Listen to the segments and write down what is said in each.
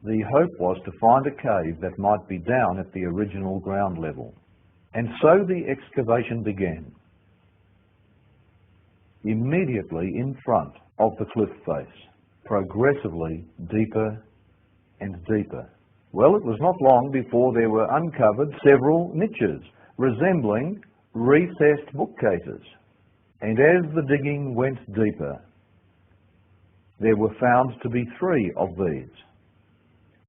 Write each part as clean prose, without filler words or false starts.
The hope was to find a cave that might be down at the original ground level. And so the excavation began. Immediately in front of the cliff face, progressively deeper and deeper. Well, it was not long before there were uncovered several niches resembling recessed bookcases. And as the digging went deeper, there were found to be 3 of these.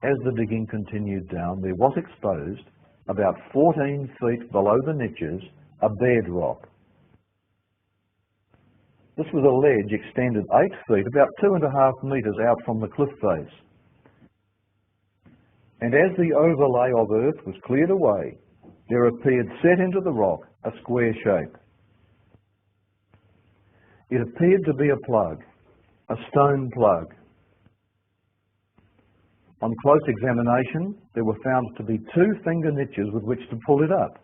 As the digging continued down, there was exposed, about 14 feet below the niches, a bedrock. This was a ledge extended 8 feet, about 2.5 metres out from the cliff face. And as the overlay of earth was cleared away, there appeared set into the rock a square shape. It appeared to be a plug, a stone plug. On close examination, there were found to be 2 finger niches with which to pull it up.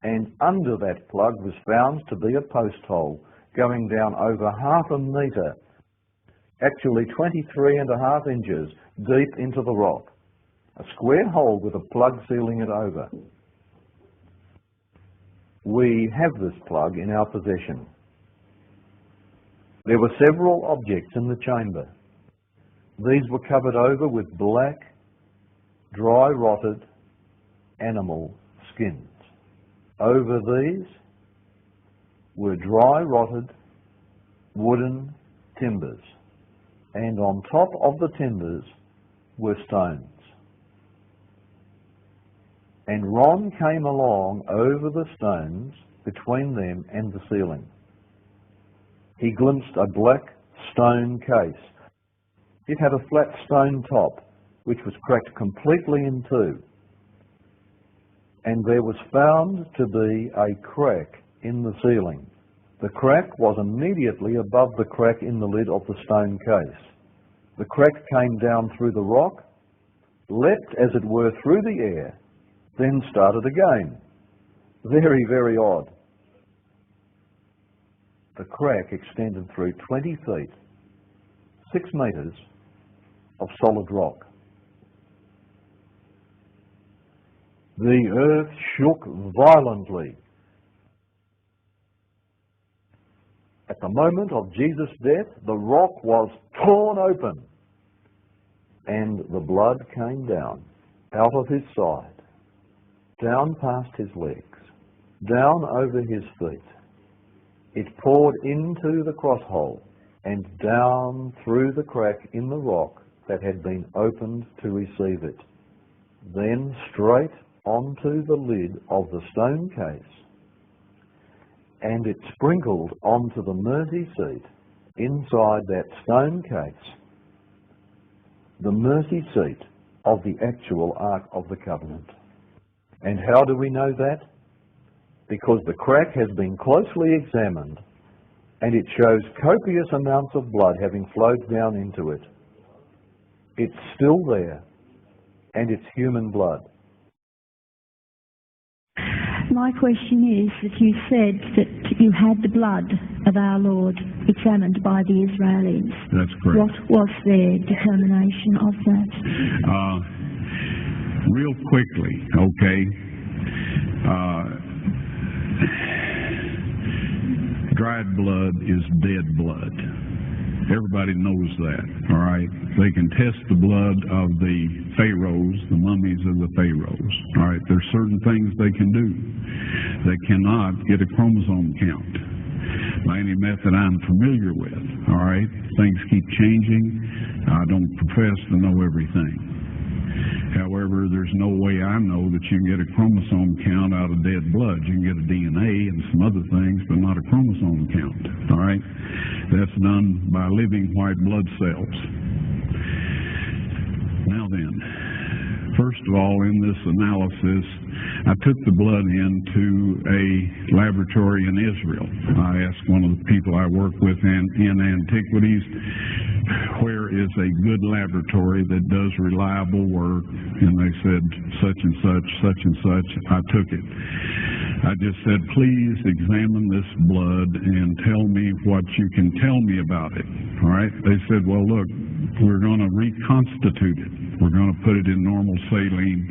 And under that plug was found to be a post hole going down over 0.5 metre, actually 23.5 inches deep into the rock. A square hole with a plug sealing it over. We have this plug in our possession. There were several objects in the chamber. These were covered over with black, dry rotted animal skins. Over these were dry rotted wooden timbers, and on top of the timbers were stones. And Ron came along over the stones between them and the ceiling. He glimpsed a black stone case. It had a flat stone top, which was cracked completely in 2. And there was found to be a crack in the ceiling. The crack was immediately above the crack in the lid of the stone case. The crack came down through the rock, leapt as it were through the air, then started again. Very, very odd. The crack extended through 20 feet, 6 metres of solid rock. The earth shook violently. At the moment of Jesus' death, the rock was torn open, and the blood came down out of his side, down past his legs, down over his feet. It poured into the cross hole and down through the crack in the rock that had been opened to receive it, then straight onto the lid of the stone case, and it sprinkled onto the mercy seat inside that stone case, the mercy seat of the actual Ark of the Covenant. And how do we know that? Because the crack has been closely examined, and it shows copious amounts of blood having flowed down into it. It's still there, and it's human blood. My question is that you said that you had the blood of our Lord examined by the Israelis. That's correct. What was their determination of that? Real quickly, okay. Dried blood is dead blood. Everybody knows that, all right? They can test the blood of the pharaohs, the mummies of the pharaohs, all right? There's certain things they can do. They cannot get a chromosome count by any method I'm familiar with, all right? Things keep changing. I don't profess to know everything. However, there's no way I know that you can get a chromosome count out of dead blood. You can get a DNA and some other things, but not a chromosome count, all right? That's done by living white blood cells. Now then, first of all, in this analysis, I took the blood into a laboratory in Israel. I asked one of the people I work with in antiquities, where is a good laboratory that does reliable work? And they said, such and such, such and such. I took it. I just said, please examine this blood and tell me what you can tell me about it. All right? They said, well, look, we're going to reconstitute it. We're going to put it in normal saline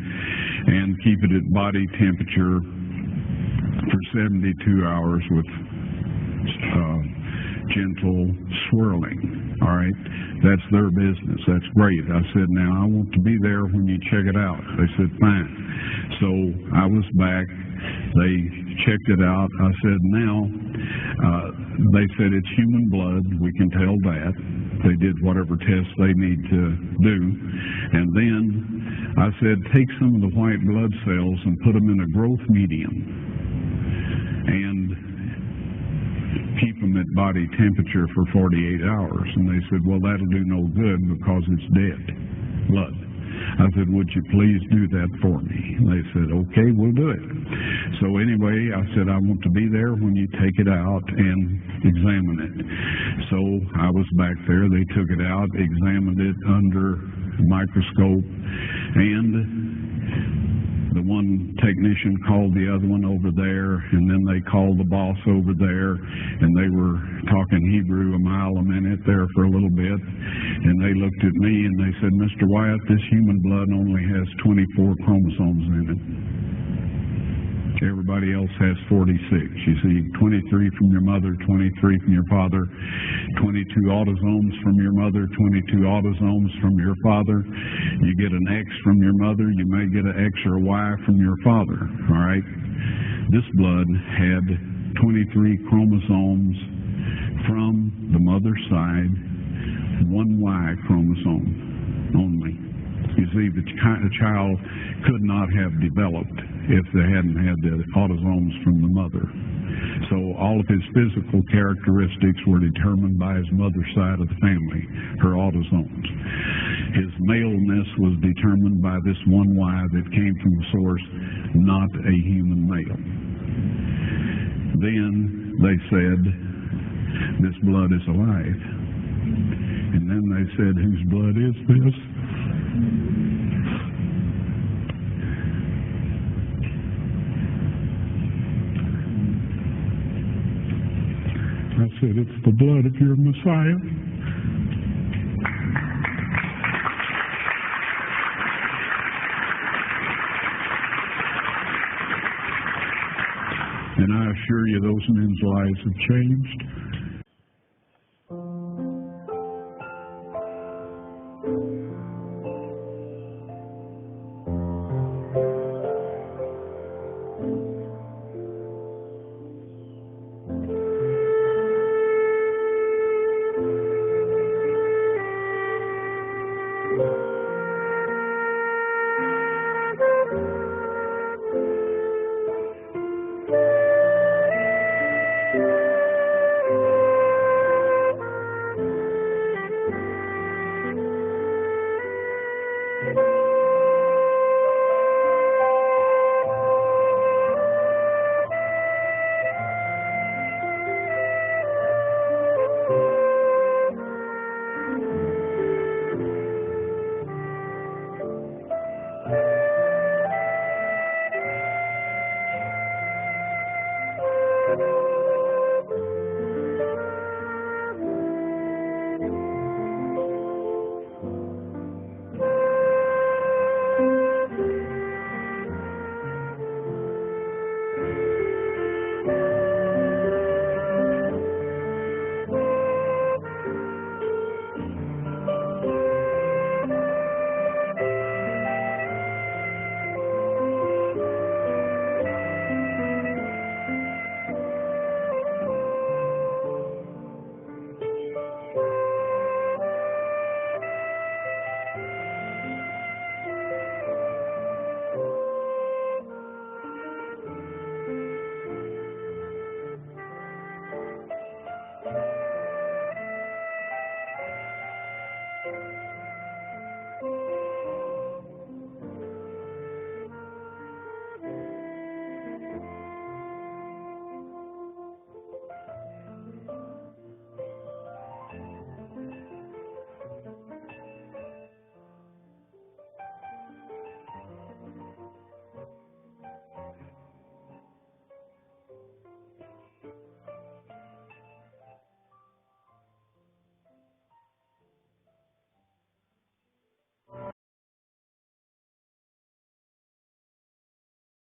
and keep it at body temperature for 72 hours with gentle swirling. All right, that's their business. That's great. I said, now I want to be there when you check it out. They said, fine. So I was back. They checked it out. I said, now, they said it's human blood. We can tell that. They did whatever tests they need to do. And then I said, take some of the white blood cells and put them in a growth medium and keep them at body temperature for 48 hours. And they said, well, that'll do no good because it's dead blood. I said, would you please do that for me? They said, okay, we'll do it. So anyway, I said, I want to be there when you take it out and examine it. So I was back there. They took it out, examined it under a microscope, and the one technician called the other one over there, and then they called the boss over there, and they were talking Hebrew a mile a minute there for a little bit, and they looked at me and they said, Mr. Wyatt, this human blood only has 24 chromosomes in it. Everybody else has 46. You see, 23 from your mother, 23 from your father, 22 autosomes from your mother, 22 autosomes from your father. You get an X from your mother, you may get an X or a Y from your father, all right? This blood had 23 chromosomes from the mother's side, one Y chromosome only. You see, the child could not have developed if they hadn't had the autosomes from the mother. So all of his physical characteristics were determined by his mother's side of the family, her autosomes. His maleness was determined by this one Y that came from the source, not a human male. Then they said, this blood is alive. And then they said, whose blood is this? I said, it's the blood of your Messiah. And I assure you, those men's lives have changed.